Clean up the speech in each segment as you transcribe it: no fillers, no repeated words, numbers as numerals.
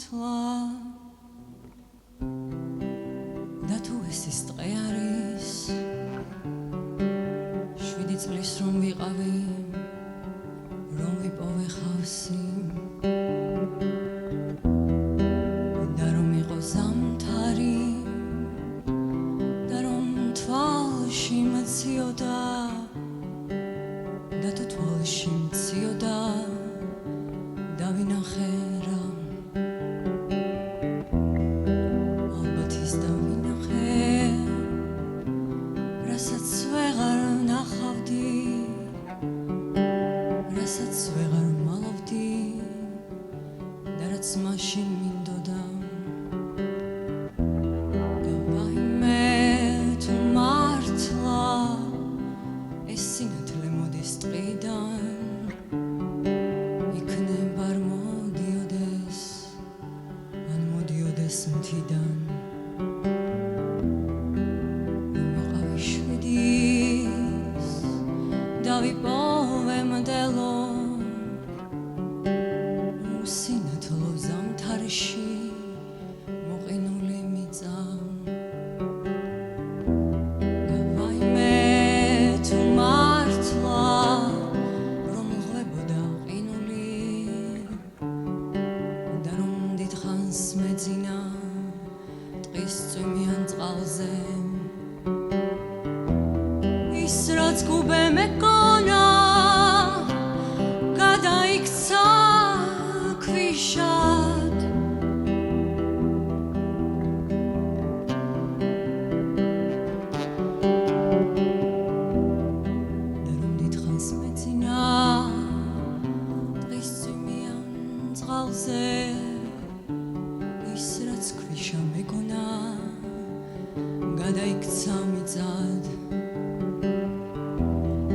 მართლა და თუ ეს ის დღე არის 7 წლის რომ ვიყავი რომ ვიპოვე ხავსი და რომ იყო ზამთარი და რომ თვალში მციოდა და თუ თვალში მციოდა დავინახე რა ალბათ ის დავინახე რასაც ვეღარ ნახავდი რასაც ვეღარ მალავდი და რაც მაშინ მინდოდა და ვაიმე თუ მართლა ეს სინათლე მოდის ტყიდან მთიდან ვიყავი 7-ის და ვიპოვე მდელო უსინათლო ზამთარში მოყინული მიწა და ვაიმე თუ მართლა რომ ღვებოდა ყინული და რომ დიდხანს მეძინა ტყის წვიმიან წყალზე ის რაც გუბე მეკონა გადაიქცა ქვიშად და რომ დიდხანს მეძინა ტყის წვიმიან წყალზე ის რაც ქვიშა მეკონა გადაიქცა მიწად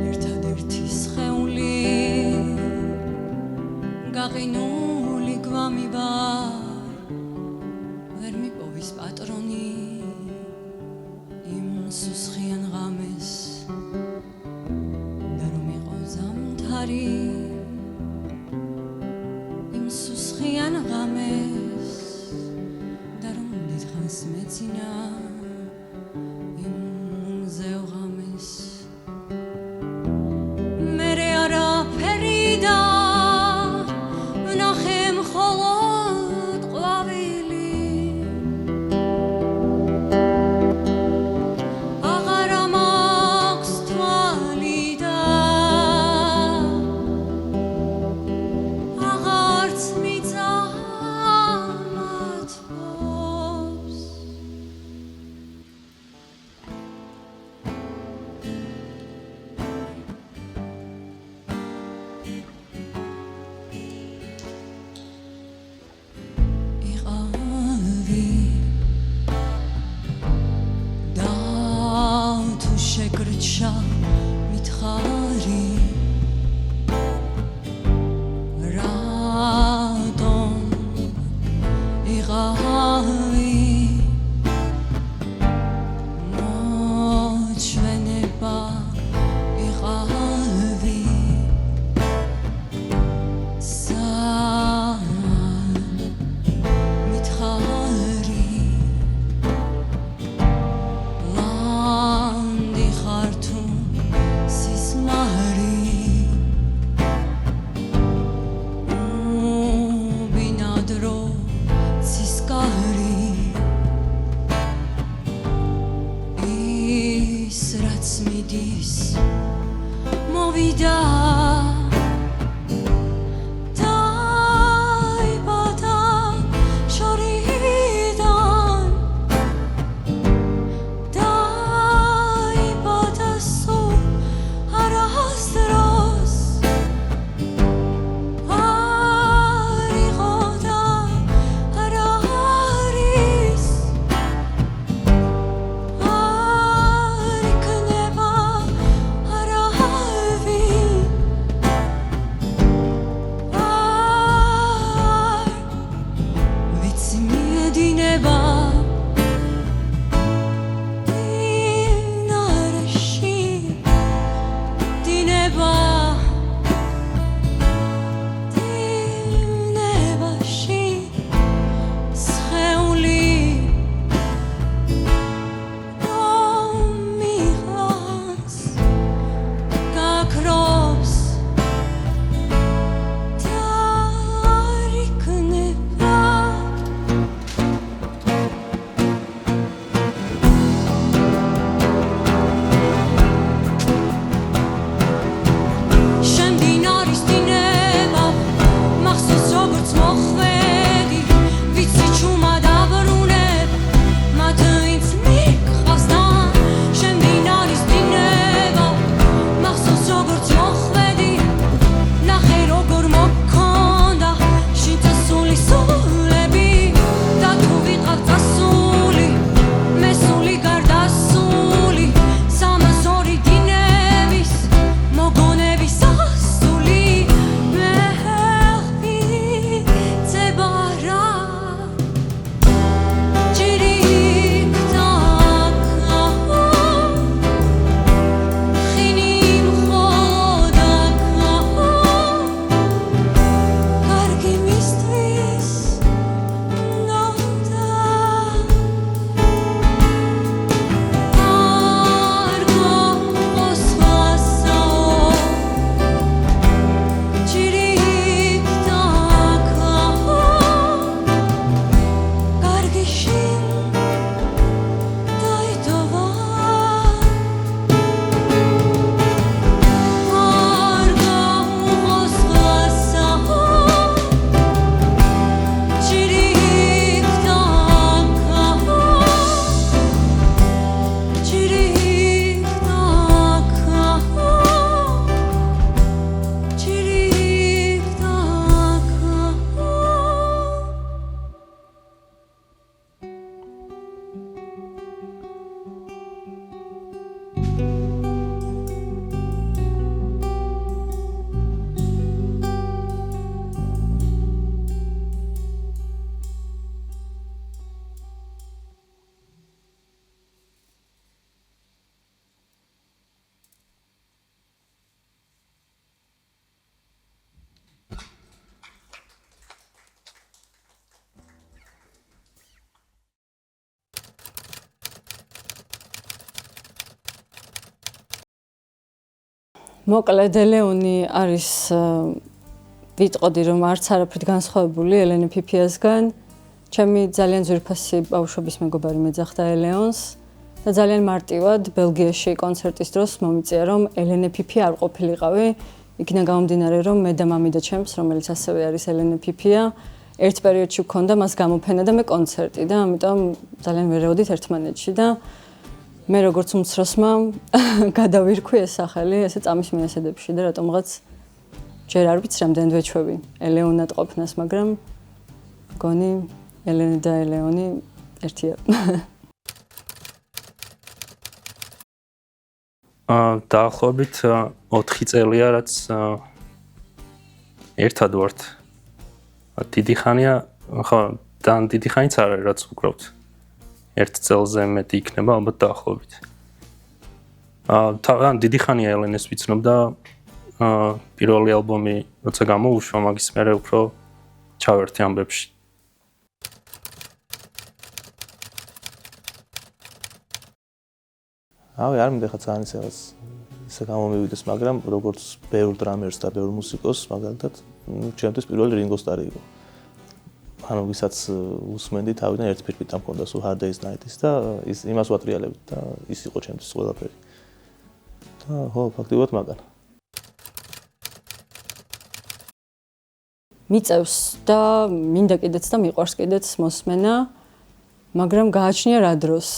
ერთადერთი სხეული გაყინული გვამი ვარ ვერ მიპოვის პატრონი იმ სუსხიან ღამეს და რომ იყო ზამთარი იმ სუსხიან ღამეს და რომ დიდხანს მეძინა იმ მზეო ღამეს მერე არაფერი და ვნახე მხოლოდ ყვავილი აღარა მაქვს თვალი და აღარც მიწა მათბობს მოკლედ ელეონი არის ვიტყოდი რომ არც არაფრით განსხვავებული ელენე ფიფიასგან. ჩემი ძალიან ძვირფასი ბავშვობის მეგობარი მეძახდა ელეონს და ძალიან მარტივად ბელგიაში კონცერტის დროს მომიწია რომ ელენე ფიფია არ ყოფილიყავი. იქიდან გამომდინარე რომ მე და მამიდა ჩემს, რომელიც ასევე არის ელენე ფიფია, ერთ პერიოდში ვქონდა მას გამოფენა და მე კონცერტი და ამიტომ ძალიან ვერეოდით ერთმანეთში და მე როგორც უმცროსმა გადავირქვი ეს სახელი ესე წამის მიასედებში და რატომღაც ჯერ არ ვიცი რამდენად ვეჩვევი ელეონად ყოფნას, მაგრამ მგონი ელენე და ელეონი ერთია. დაახლოებით 4 წელია რაც ერთად ვართ. დიდი ხანია, ხო, დიდი ხანიც არ არის რაც ვუკრავთ. 1 წელზე მეტი იქნება ალბათ დაახლოებით. თან დიდი ხანია ელენეს ვიცნობ და პირველი ალბომი როცა გამოუშვა, მაგის მერე უფრო ჩავერთი ამბებში. არ მინდა ხა ძალიან ისე გამომივიდეს, მაგრამ როგორც ბევრ დრამერს და ბევრ მუსიკოსს, მაგალითად, ჩემთვის პირველი რინგო სტარი იყო. ანუ ვისაც უსმენდი თავიდან ერთ ფირფიტა მქონდა სულ Hard Day's Night-ის და იმას ვატრიალებდი და ის იყო ჩემთვის ყველაფერი. და ხო, ფაქტობრივად მაგან. მიწევს და მინდა კიდეც და მიყვარს კიდეც მოსმენა, მაგრამ გააჩნია რა დროს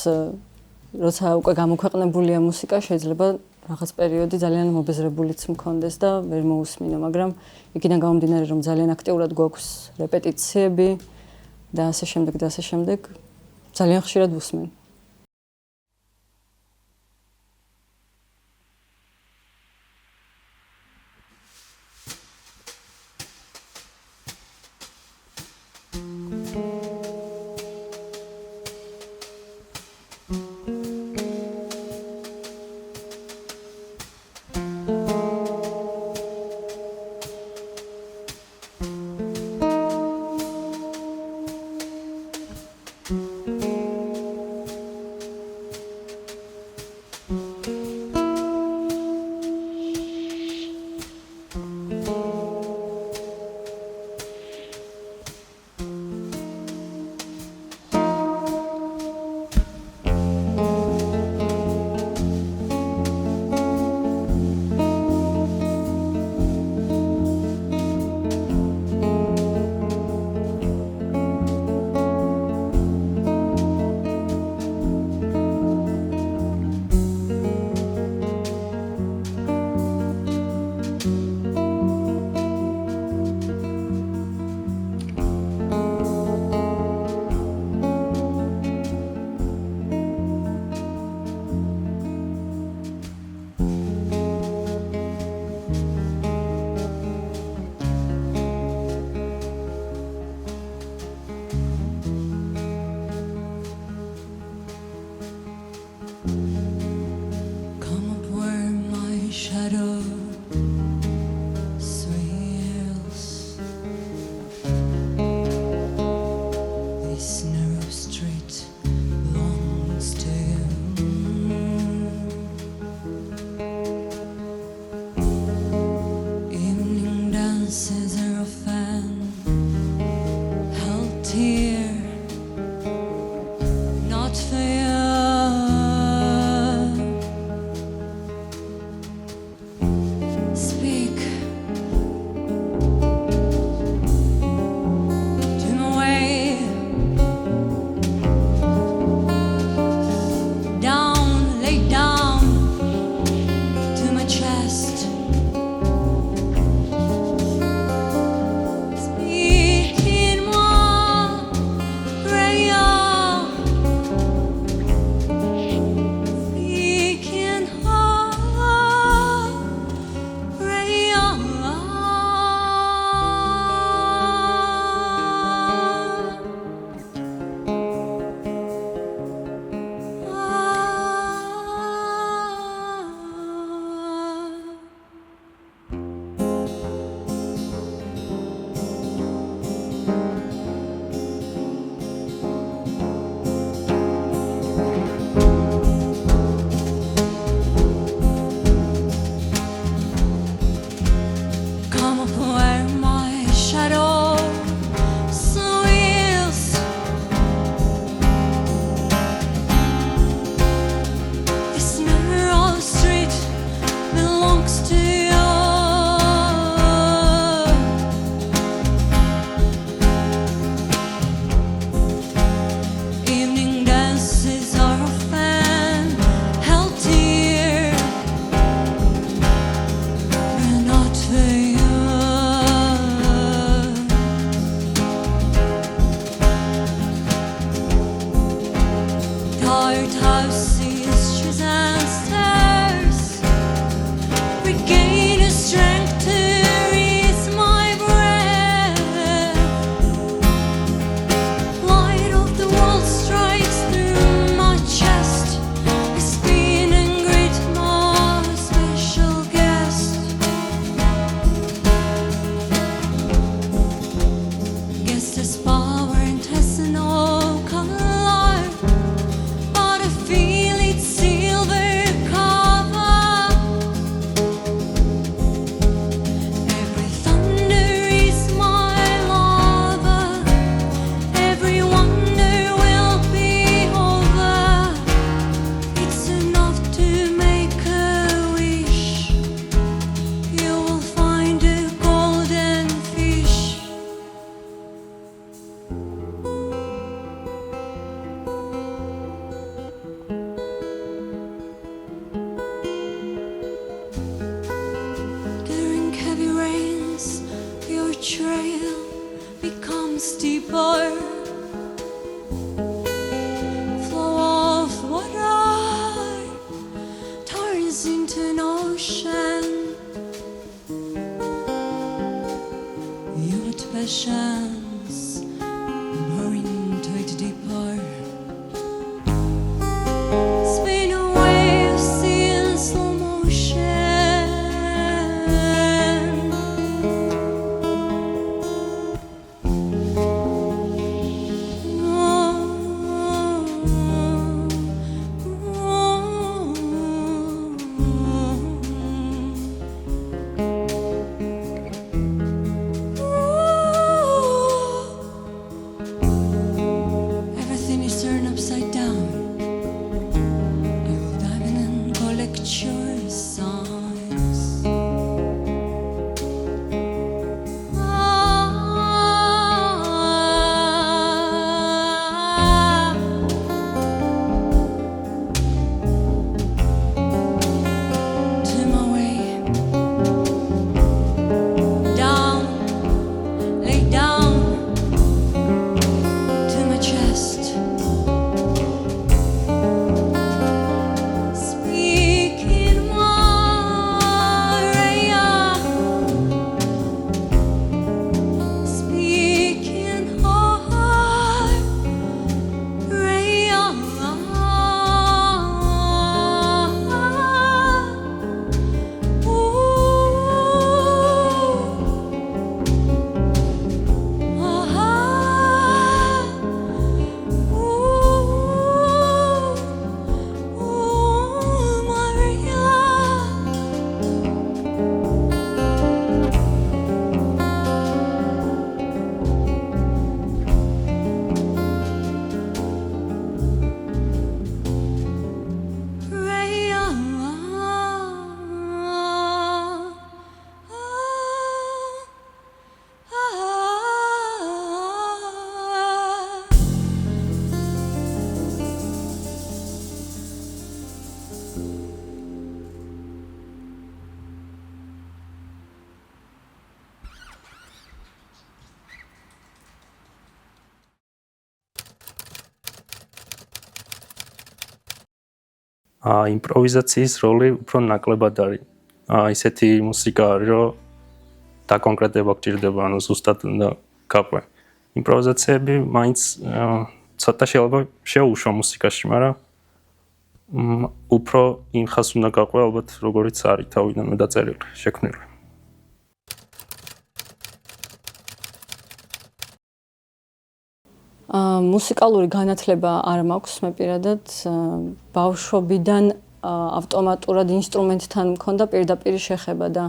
როცა უკვე გამოქვეყნებულია მუსიკა, შეიძლება რაღაც პერიოდი ძალიან მობეზრებულიც მქონდეს და ვერ მოусმინო, მაგრამ იქიდან გამომდინარე რომ ძალიან აქტიურად გვაქვს რეპეტიციები და ასე შემდეგ, ძალიან ხშირად ვუსმენ. I've seen streets and stairs, regain a strength to raise my breath. Light of the world strikes through my chest. I spin and greet my special guest. Guess there's power in testing all color, but I feel it's silver cover. Every thunder is my lover. Every wonder will be over. It's enough to make a wish. You will find a golden fish. During heavy rains, your trail becomes deeper. Flow of water turns into an ocean. You with patience, hurry into it deeper. Spin away, see in slow motion. Everything is turned upside down. I will dive in and collect your signs. To my way, down, lay down to my chest. Speak in Maria, speak in heart, Raya. იმპროვიზაციის როლი უფრო ნაკლებად არის. ისეთი მუსიკა არის, რომ დაკონკრეტება გჭირდება, ანუ ზუსტად უნდა გაყვე. იმპროვიზაციები მაინც ცოტა შეიძლება შეუშვა მუსიკაში, მაგრამ უფრო იმ ხას უნდა გაყვე, ალბათ როგორიც არის თავიდანვე დაწერილი, შექმნილი. მუსიკალური განათლება არ მაქვს მე პირადად. ბავშვობიდან ავტომატურად ინსტრუმენტთან მქონდა პირდაპირ შეხება და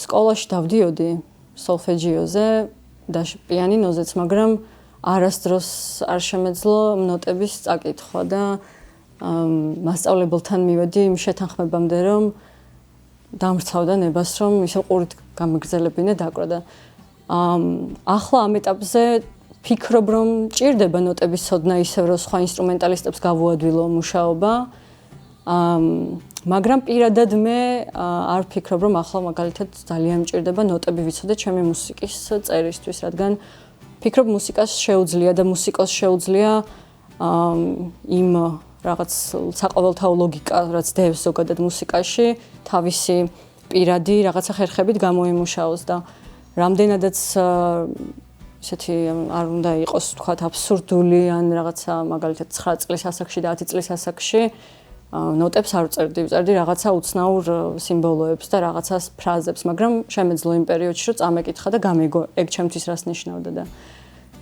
სკოლაში დავდიოდი სოლფეჯიოზე და პიანინოზეც, მაგრამ არასდროს არ შემეძლო ნოტების წაკითხვა და მასწავლებელთან მივედი იმ შეთანხმებამდე, რომ დამრცავდა ნებას, რომ ისე ყურით გამეგრძელებინე დაკვრა და ახლა ამ ეტაპზე ფიქრობ, რომ ჭირდება ნოტების ცოდნა ისევ, რომ სხვა ინსტრუმენტალისტებს გავუადვილო მუშაობა. მაგრამ პირადად მე არ ვფიქრობ, რომ ახლა მაგალითად ძალიან მჭირდება ნოტები ვიცოდე ჩემი მუსიკის წერისთვის, რადგან ფიქრობ მუსიკას შეუძლია და მუსიკოს შეუძლია იმ რაღაც საყოველთაო ლოგიკა, რაც დევს ზოგადად მუსიკაში, თავისი პირადი რაღაცა ხერხებით გამოიმუშაოს და რამდენადაც ისეთი არ უნდა იყოს თქვათ აბსურდული ან რაღაცა მაგალითად 9 წლის ასაკში და 10 წლის ასაკში ნოტებს არ ვწერდი, ვწერდი რაღაცა უცნაურ სიმბოლოებს და რაღაცა ფრაზებს, მაგრამ შემეძლო იმ პერიოდში რომ წამეკითხა და გამეგო ეგ ჩემთვის რას ნიშნავდა და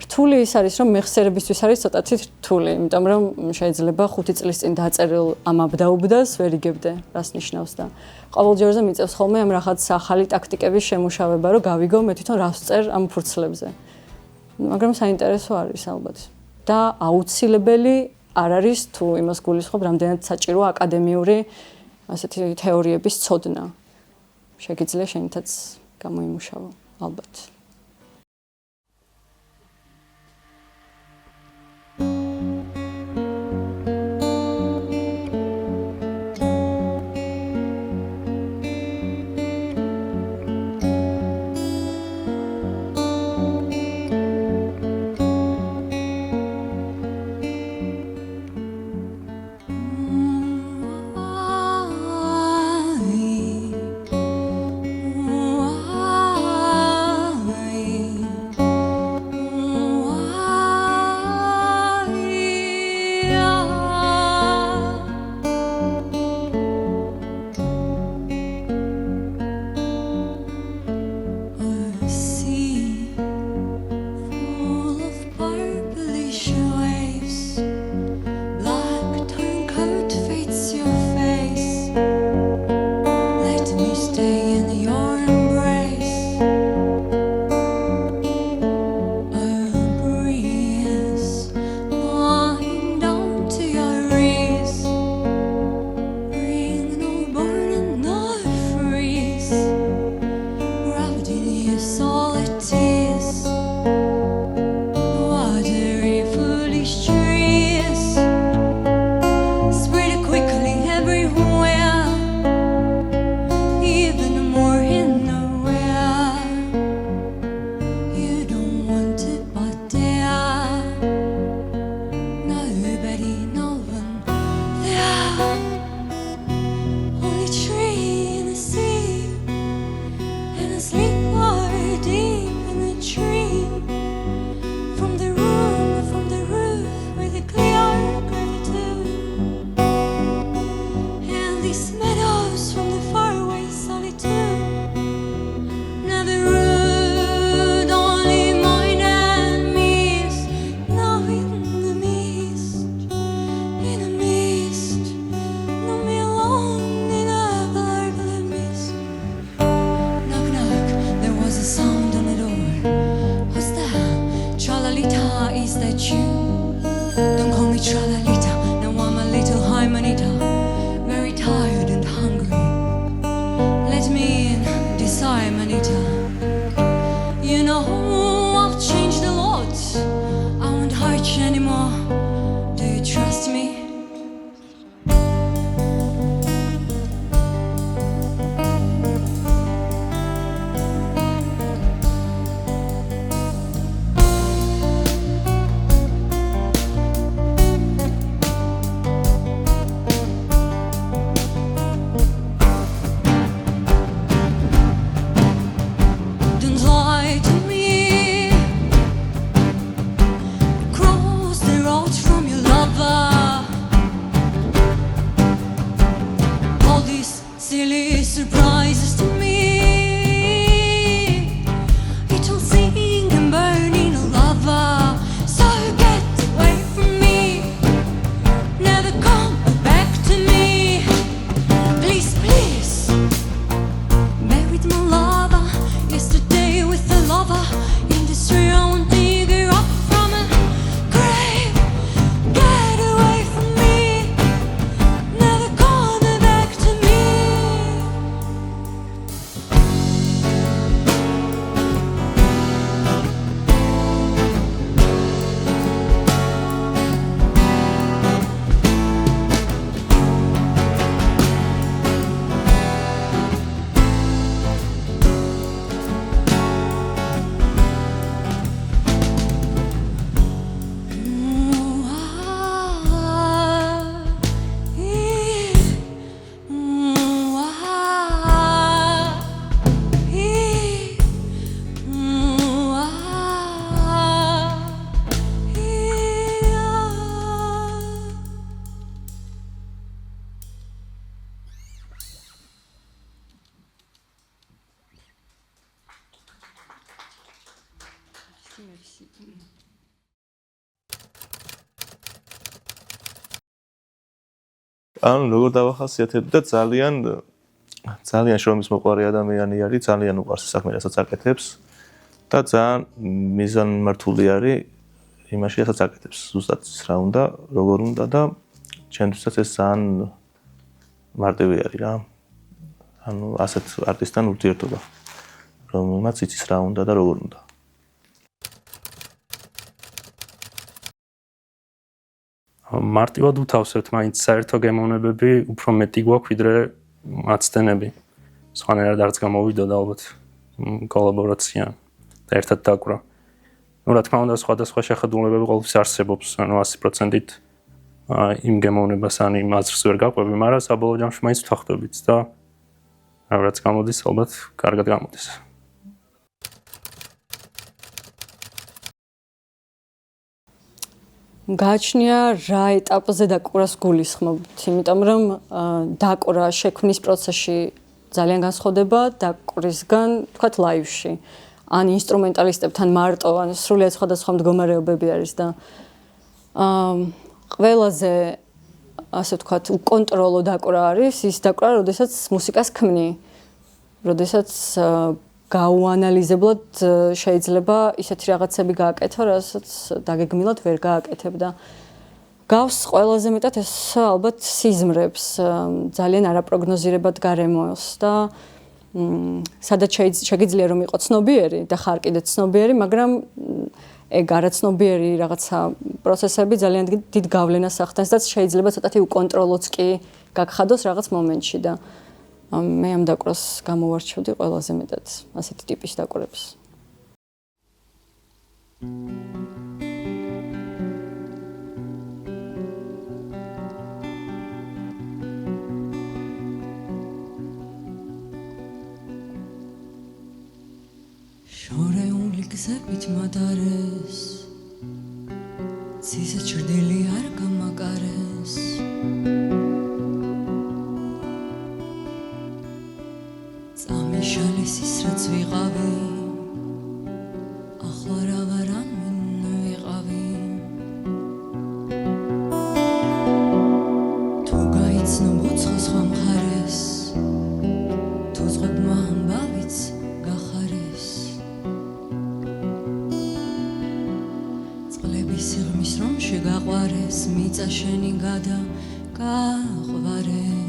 რთული ის არის რომ მეხსიერებისთვის არის ცოტათი რთული, იმიტომ რომ შეიძლება 5 წლის წინ დაწერილ ამ აბდაუბდას ვერ იგებდე რას ნიშნავს და ყოველჯერზე მიწევს ხოლმე ამ რაღაც ახალი ტაქტიკების შემუშავება, რომ გავიგო მე თვითონ რას ვწერ ამ ფურცლებზე. მაგრამ საინტერესო არის ალბათ. და აუცილებელი არ არის თუ იმას გულისხმობ, რამდენად საჭიროა აკადემიური ასეთი თეორიების ცოდნა. შეგიძლია შენითაც გამოიმუშავო, ალბათ. ანუ როგორ დავახასიათებ და ძალიან შრომის მოყვარე ადამიანი არის, ძალიან უყვარს საქმე, რასაც აკეთებს და ძალიან მიზანმიმართული არის იმაში, რასაც აკეთებს. ზუსტად რა უნდა, როგორ უნდა და ჩემთვისაც ეს ძალიან მარტივი არის რა. ანუ ასეთ არტისტთან ურთიერთობა, რომელმაც იცის რა უნდა და როგორ უნდა. მარტივად უთავსებთ, მაინც საერთო გემოვნებები უფრო მეტი გვაქვს, ვიდრე მაცდენები. სხვანაირად არც გამოვიდოდა ალბათ კოლაბორაცია და ერთად დაკვრა. Ну, რა თქმა უნდა, სხვადასხვა შეხედულებები ყოველთვის არსებობს, ანუ 100%-ით იმ გემოვნებას ან იმ აზრს ვერ გაყვები, მაგრამ საბოლოო ჯამში მაინც ვთანხმდებით და რაც გამოდის, ალბათ კარგად გამოდის. გააჩნია რა ეტაპზე დაკვრას გულისხმობთ, იმიტომ რომ დაკვრა შექმნის პროცესში ძალიან განსხვავდება დაკვრისგან, თქვათ, ლაივში. ან ინსტრუმენტალისტებთან მარტო, ან სრულიად სხვადასხვა მდგომარეობები არის და ყველაზე ასე ვთქვათ, უკონტროლო დაკვრა არის ის დაკვრა, როდესაც მუსიკას ქმნი, როდესაც გაუანალიზებლად შეიძლება ისეთი რაღაცები გააკეთო, რასაც დაგეგმილად ვერ გააკეთებ და გავს ყველაზე მეტად ეს ალბათ სიზმრებს, ძალიან არაპროგნოზირებად გარემოს და სადაც შეგიძლია რომ იყო ცნობიერი და ხარ კიდე ცნობიერი, მაგრამ ეგ არაცნობიერი რაღაცა პროცესები ძალიან დიდ გავლენას ახდენს და შეიძლება ცოტათი უკონტროლოც კი გაგხადოს რაღაც მომენტში და მე ამ დაკვრას გამოვარჩევდი ყველაზე მეტად ასეთი ტიპის დაკვრებს. შორეული გზებით მადარეს ცისა ჭრდილი არ გამაკარეს წამიშალეს ის რაც ვიყავი ახლა რა ვარ ამინ ვიყავი თუ გაიცნობ უცხო სხვა მხარეს თუ ზღებმა ამბავიც გახარეს წყლების სიღმის რომ შეგაყვარეს მიწა შენი გადა გაყვარეს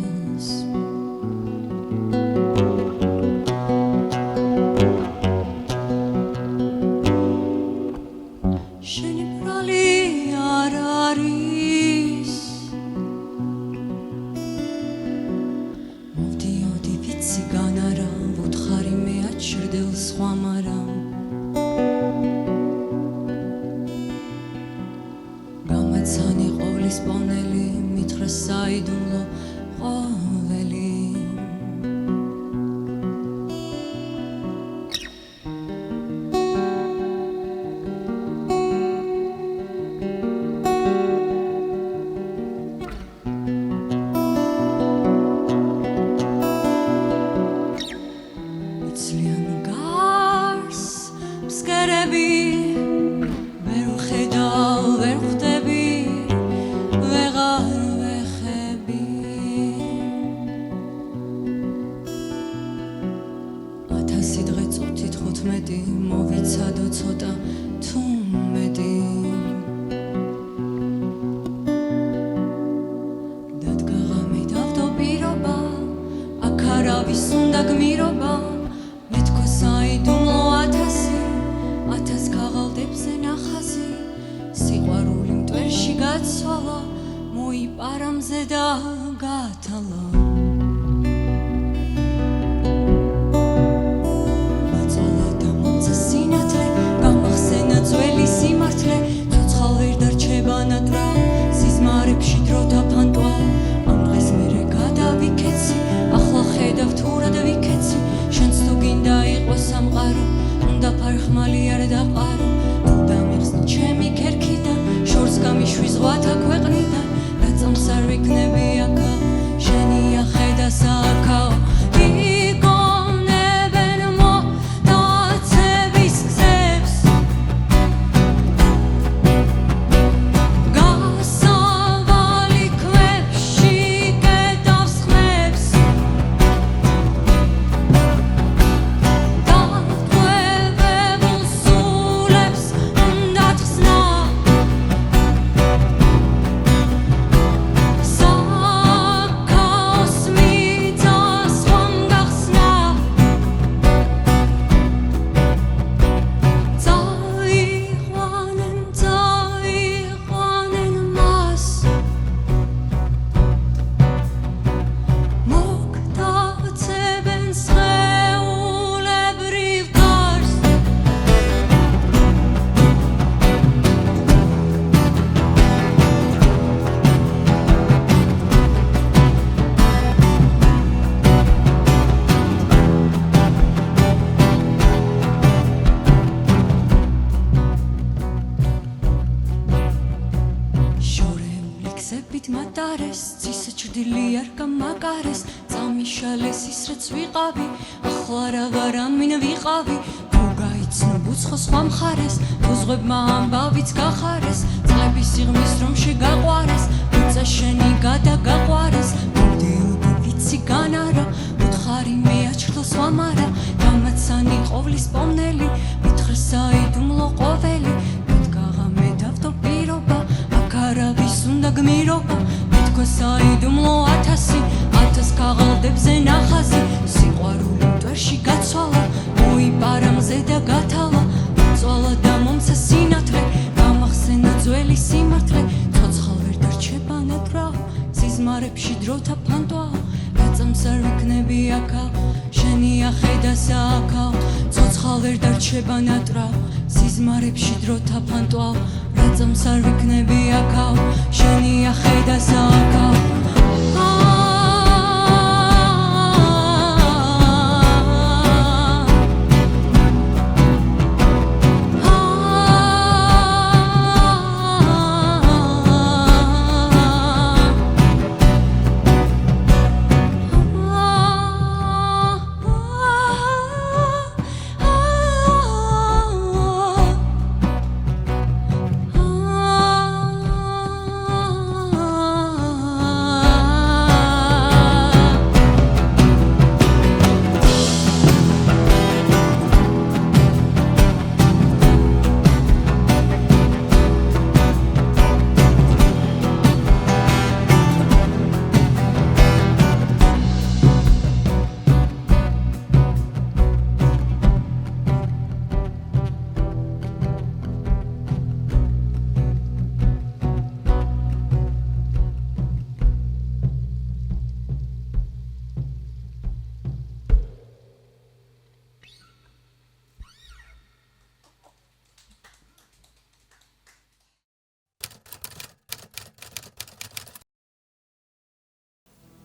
ჭრდილი არ გამაკარეს წამიშალეს ის რაც ვიყავი ახლა რა ვარ ამინ ვიყავი თუ გაიცნო ბუცხო სხვა მხარეს უზღვებმა ამბავიც გახარეს წლების სიღმის რომ შეგაყვარეს უცა შენი გადაგაყვარეს მოდიოდი ვიცი განარა უთხარი მე აჩრდოს ვამარა დამაცანი ყოვლის პოვნელი მითხრა საიდუმლო ყოველი მეთქაღა მე დავდო პირობა აქ არავის უნდა გმირობა მეთქვა საიდუმლო 1000 ქაღალდებზე ნახაზი სიყვარული მტვერში გაცვალა მოიპარა მზე და გათავა წვალა და მომცა სინათლე გამახსენა ძველი სიმართლე ცოცხალ ვერ დარჩება ნატრა სიზმარებში დროთა ფანტვაა რაწამს არ ვიქნები აქა შენი ახედა სააქა ცოცხალ ვერ დარჩება ნატრა სიზმარებში დროთა ფანტვაა რაწამს არ ვიქნები აქა შენი ახედა სააქა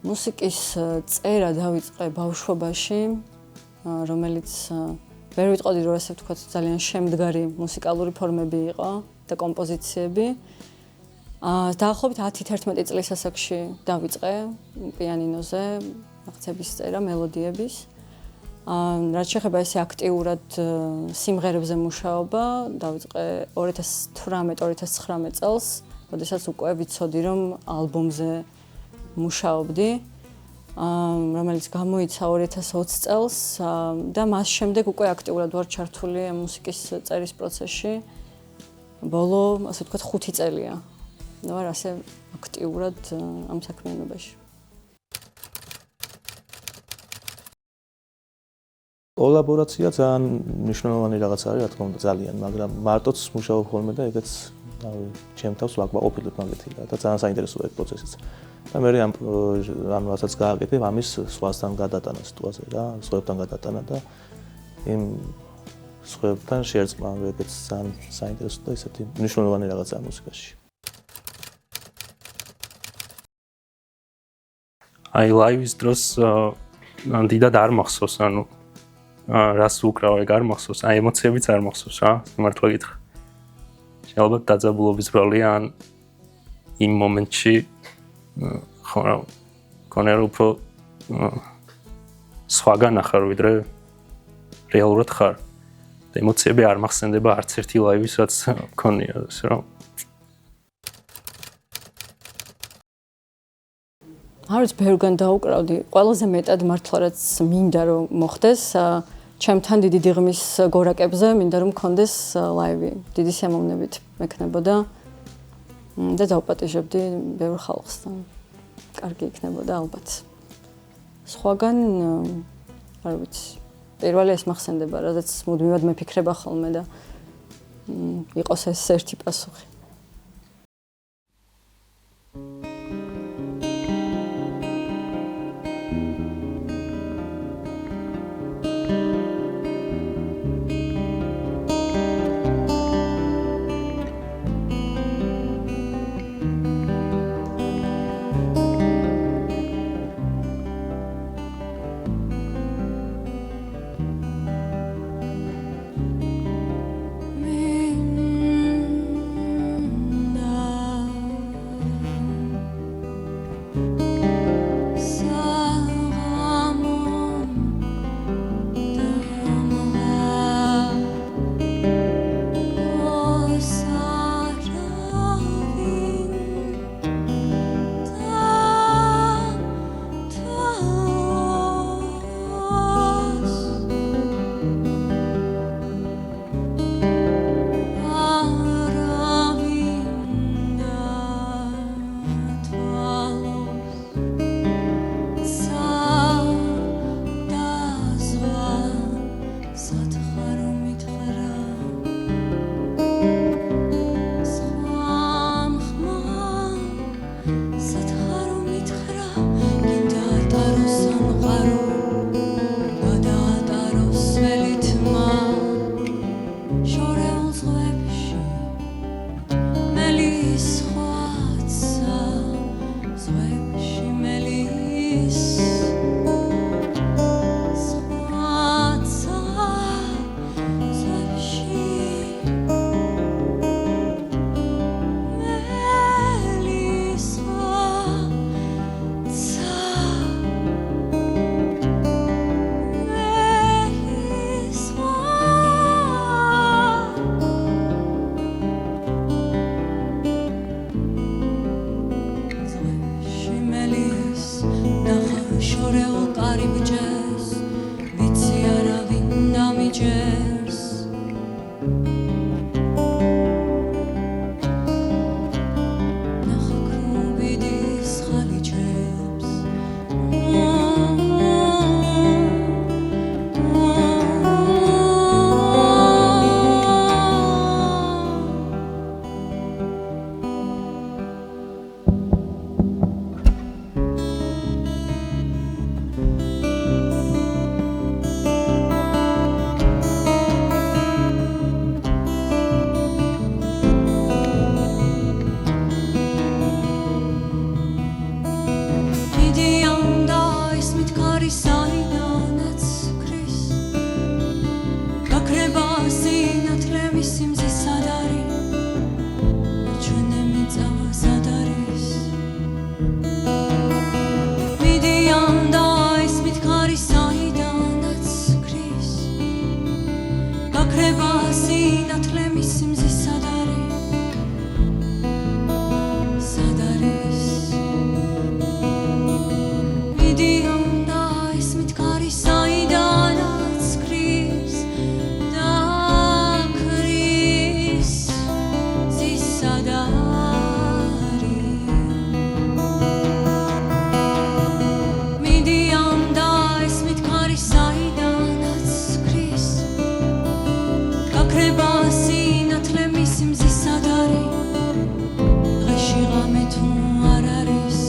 მუსიკის წერა დავიწყე ბავშვობაში, რომელიც ვერ ვიტყოდი რომ ასე ვთქვათ ძალიან შემდგარი მუსიკალური ფორმები იყო და კომპოზიციები. დაახლოებით 10-11 წლის ასაკში დავიწყე პიანინოზე აღწერების წერა, მელოდიების. რაც შეეხება ესე აქტიურად სიმღერებზე მუშაობა, დავიწყე 2018-2019 წელს, როდესაც უკვე ვიცოდი რომ ალბომზე მუშაობდი, რომელიც გამოიცა 2020 წელს და მას შემდეგ უკვე აქტიურად ვარ ჩართული მუსიკის წერის პროცესში. ბოლო, ასე ვთქვათ, 5 წელია. ვარ ასე აქტიურად ამ საქმიანობაში. კოლაბორაცია ძალიან მნიშვნელოვანი რაღაც არის, რა თქმა უნდა, ძალიან, მაგრამ მარტოც მუშაობ ხოლმე და ეგეც ჩემ თავს ვაკმაყოფილებ მაგეთი და ძალიან საინტერესოა ეს პროცესიც. და მე ამ რასაც გააკეთებ, ამის სხვასთან გადატანა სიტუაციაზე რა, სხვებთან გადატანა და იმ სხვებთან შერწყმა, ეგეც ძალიან საინტერესო და ისეთი მნიშვნელოვანი რაღაცაა მუსიკაში. აი ლაივის დროს დიდად არ მახსოვს, ანუ რას უკრავ ეგ არ მახსოვს, აი ემოციებიც არ მახსოვს რა, მართლა გითხრა. ალბათ დაძაბულობის როლი ან იმ მომენტში ხონე რომ უფრო სხვაგან ახარ ვიდრე რეალურად ხარ. და ემოციები არ მახსენდება არც ერთი ლაივის რაც მქონია ეს რა. არც ბევრგან დაუკრავდი. ყველაზე მეტად მართლა რაც მინდა რომ მოხდეს, ჩემთან დიდი დიღმის გორაკებზე მინდა რომ მქონდეს ლაივი. დიდი სიამოვნებით მექნებოდა და დავპატიჟებდი ბევრ ხალხს. კარგი იქნებოდა ალბათ. სხვაგან არ ვიცი. პირველი ეს მახსენდება, რადგან მუდმივად მეფიქრება ხოლმე და იყოს ეს ერთი პასუხი. ნათლემი სიმზის სად არის ჩვენემი წავა სად არის მიდიან და ისმით ქარი საიდანაც ქრის გაქრება სინათლემი სიმზის სად არის სად არის მიდიან და ისმით ქარი საიდანაც ქრის და ქრის ზის სად არის მიდიან და ისმით ქარი საიდანაც ქრის გაქრება სინათლემი სიმზის სად არის დღეში ღამე თუ არ არის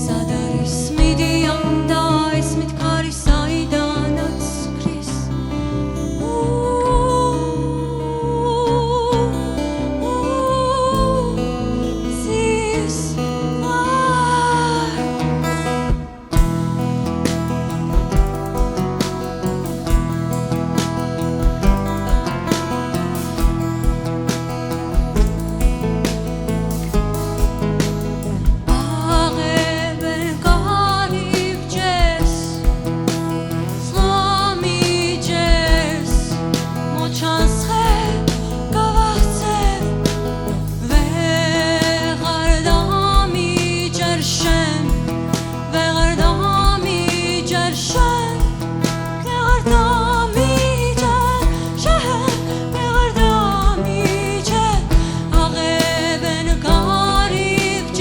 სად არის მიდიან და ისმით ქარი საიდანაც ქრის ზის აღებენ კარიბჯეს სლამიჯეს მოჩანს ხე გავახცევ ვეღარ დამიჯერ შენ ვეღარ დამიჯერ შენ ვეღარ დამიჯერ შენ ვეღარ დამიჯერ აღებენ კარიბჯეს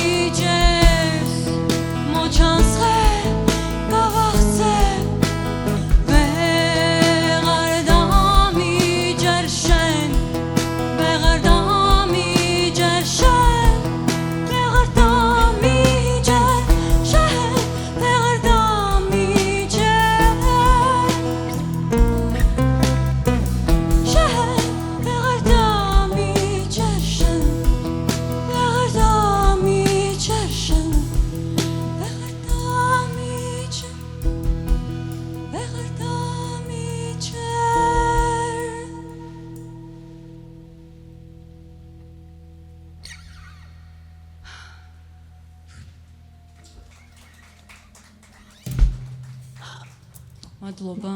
სლამიჯეს მოჩანს ხე გავახცევ ვეღარ დამიჯერ შენ ვეღარ დამიჯერ შენ ვეღარ დამიჯერ შენ ვეღარ დამიჯერ შენ ვეღარ დამიჯერ შენ ვეღარ დამიჯერ შენ ვეღარ დამიჯერ ვეღარ დამიჯერ მადლობა